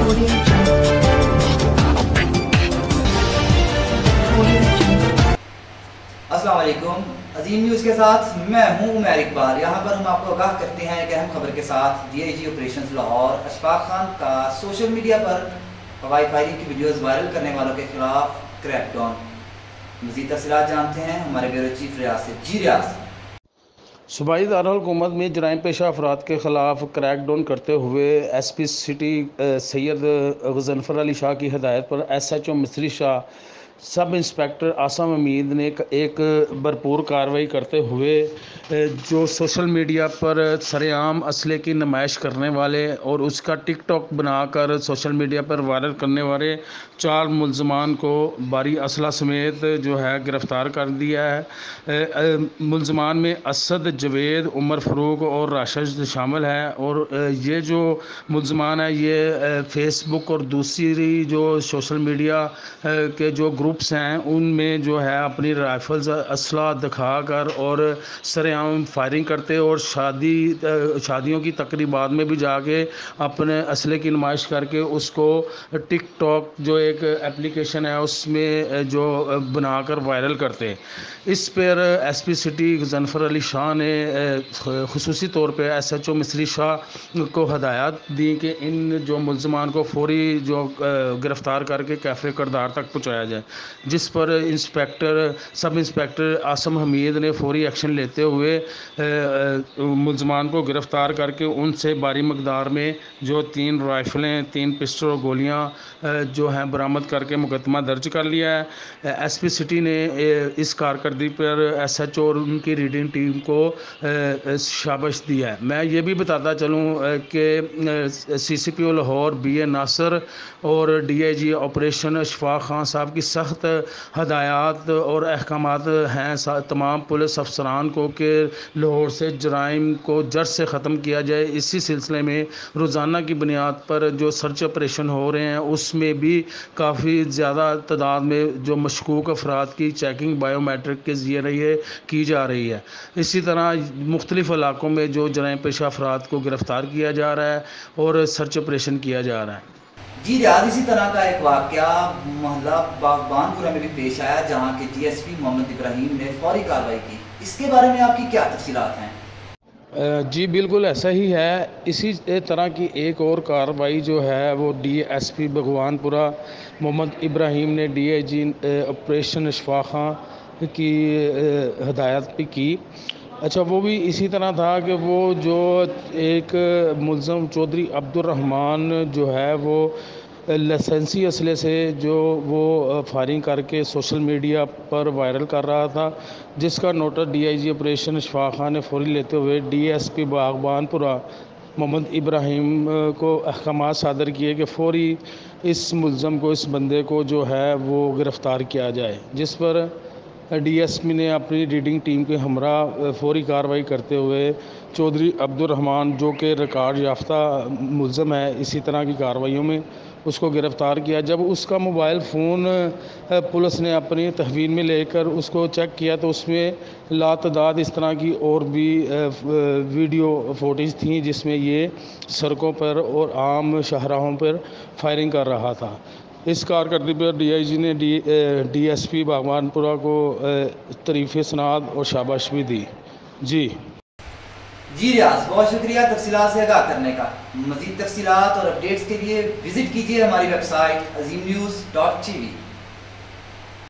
السلام علیکم، عظیم نیوز کے ساتھ میں ہوں عمیر اقبال۔ یہاں پر ہم آپ کو آگاہ کرتے ہیں کہ اہم خبر کے ساتھ D I G operations Lahore Ashfaq Khan کا سوشل میڈیا پر ہوائی فائرنگ کی ویڈیوز وائرل کرنے والوں کے خلاف کریک ڈاؤن۔ مزید تفصیلات جانتے ہیں ہمارے بیورو چیف ریاض سے۔ جی ریاض۔ صوبائی دارالحکومت میں جرائم پیشہ افراد کے خلاف کریک ڈاؤن کرتے ہوئے ایس پی سٹی سید غضنفر علی شاہ کی ہدایت پر ایس ایچ او مصری شاہ، سب انسپیکٹر عاصم حمید نے ایک بھرپور کارروائی کرتے ہوئے جو سوشل میڈیا پر سرعام اسلحے کی نمائش کرنے والے اور اس کا ٹک ٹاک بنا کر سوشل میڈیا پر وائرل کرنے والے 4 ملزمان کو بھاری اسلحہ سمیت جو ہے گرفتار کر دیا ہے۔ ملزمان میں اسد، جوید، عمر فاروق اور راشد شامل ہیں، اور یہ جو ملزمان ہیں یہ فیس بک اور دوسری جو سوشل میڈیا کے جو گروپس ہیں ان میں جو ہے اپنی رائفلز اسلحہ دکھا کر اور سرعام فائرنگ کرتے اور شادیوں کی تقریبات میں بھی جا کے اپنے اسلحے کی نمائش کر کے اس کو ٹک ٹاک جو ایک اپلیکیشن ہے اس میں جو بنا کر وائرل کرتے۔ اس پر S P city Ghazanfar Ali Shah نے خصوصی طور پہ ایس ایچ او مصری شاہ کو ہدایات دی کہ ان جو ملزمان کو فوری جو گرفتار کر کے کیفے کردار تک پہنچایا جائے، جس پر سب انسپیکٹر عاصم حمید نے فوری ایکشن لیتے ہوئے ملزمان کو گرفتار کر کے ان سے بھاری مقدار میں جو 3 رائفلیں، 3 پسٹل اور گولیاں جو ہیں برآمد کر کے مقدمہ درج کر لیا ہے۔ ایس پی سٹی نے اس کارکردگی پر ایس ایچ او اور ان کی ریڈنگ ٹیم کو شاباش دیا ہے۔ میں یہ بھی بتاتا چلوں کہ سی سی پی او لاہور بی اے ناصر اور D I G operation Ashfaq Khan صاحب کی سخت ہدایات اور احکامات ہیں تمام پولیس افسران کو کہ لاہور سے جرائم کو جڑ سے ختم کیا جائے۔ اسی سلسلے میں روزانہ کی بنیاد پر جو سرچ آپریشن ہو رہے ہیں اس میں بھی کافی زیادہ تعداد میں جو مشکوک افراد کی چیکنگ بائیو میٹرک کے ذریعے کی جا رہی ہے۔ اسی طرح مختلف علاقوں میں جو جرائم پیشہ افراد کو گرفتار کیا جا رہا ہے اور سرچ آپریشن کیا جا رہا ہے۔ جی ریاض، اسی طرح کا ایک واقعہ محلہ باغبان پورہ میں بھی پیش آیا جہاں کے ڈی ایس پی محمد ابراہیم نے فوری کارروائی کی۔ اس کے بارے میں آپ کی کیا تفصیلات ہیں؟ جی بالکل ایسا ہی ہے۔ اسی طرح کی ایک اور کارروائی جو ہے وہ ڈی ایس پی باغبان پورہ محمد ابراہیم نے D I G operation Ashfaq Khan کی ہدایت بھی کی۔ اچھا، وہ بھی اسی طرح تھا کہ وہ جو ایک ملزم چودھری عبدالرحمان جو ہے وہ لائسنسی اسلحے سے جو وہ فائرنگ کر کے سوشل میڈیا پر وائرل کر رہا تھا، جس کا notice D I G operation Ashfaq Khan نے فوری لیتے ہوئے ڈی ایس پی باغبان پورہ محمد ابراہیم کو احکامات صادر کیے کہ فوری اس ملزم کو، اس بندے کو جو ہے وہ گرفتار کیا جائے، جس پر ڈی ایس پی نے اپنی ریڈنگ ٹیم کے ہمراہ فوری کارروائی کرتے ہوئے چودھری عبدالرحمان جو کہ ریکارڈ یافتہ ملزم ہے اسی طرح کی کارروائیوں میں، اس کو گرفتار کیا۔ جب اس کا موبائل فون پولیس نے اپنی تحویل میں لے کر اس کو چیک کیا تو اس میں لاتعداد اس طرح کی اور بھی ویڈیو فوٹیج تھیں جس میں یہ سڑکوں پر اور عام شاہراہوں پر فائرنگ کر رہا تھا۔ اس کارکردگی پر ڈی آئی جی نے ڈی ایس پی باغبان پورہ کو تعریف اسناد اور شاباش بھی دی۔ جی ریاض، بہت شکریہ تفصیلات سے آگاہ کرنے کا۔ مزید تفصیلات اور اپڈیٹس کے لیے وزٹ کیجیے ہماری ویب سائٹ azimnews.tv۔